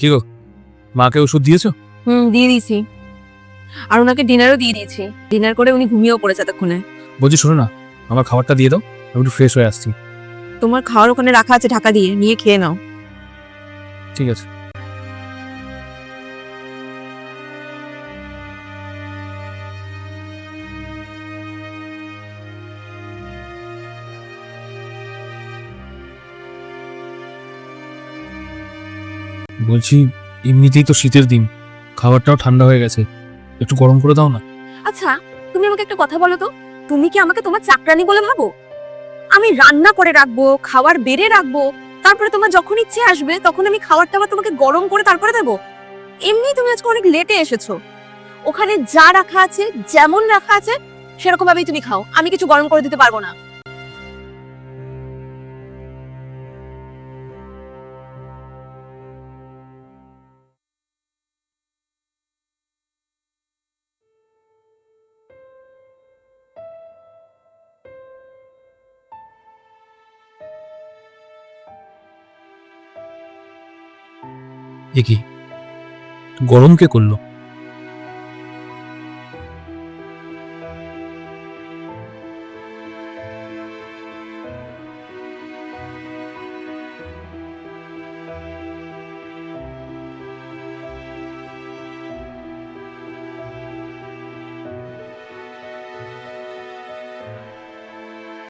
কি গো, মাকে ওষুধ দিয়েছো? দিয়ে দিয়েছি। আর ওনাকে ডিনারও দিয়ে দিয়েছি। ডিনার করে উনি ঘুমিয়েও পড়েছে এতক্ষণে। বলছি শোনো না, আমার খাবারটা দিয়ে দাও, আমি একটু ফ্রেশ হয়ে আসছি। তোমার খাওয়ার ওখানে রাখা আছে ঢাকা দিয়ে, নিয়ে খেয়ে নাও। ঠিক আছে। বলছি, এমনিতেই তো শীতের দিন, খাবারটাও ঠান্ডা হয়ে গেছে, একটু গরম করে দাও না। আচ্ছা, তুমি আমাকে একটা কথা বলো তো, তুমি কি আমাকে তোমার চাকরানি বলে ভাবো? আমি রান্না করে রাখবো, খাবার বেড়ে রাখবো, তারপরে তোমার যখন ইচ্ছে আসবে তখন আমি খাবারটা আবার তোমাকে গরম করে তারপরে দেবো? এমনি তুমি আজকে অনেক লেটে এসেছো। ওখানে যা রাখা আছে, যেমন রাখা আছে সেরকম ভাবেই তুমি খাও, আমি কিছু গরম করে দিতে পারবো না। এ কি, গরম কে করলো?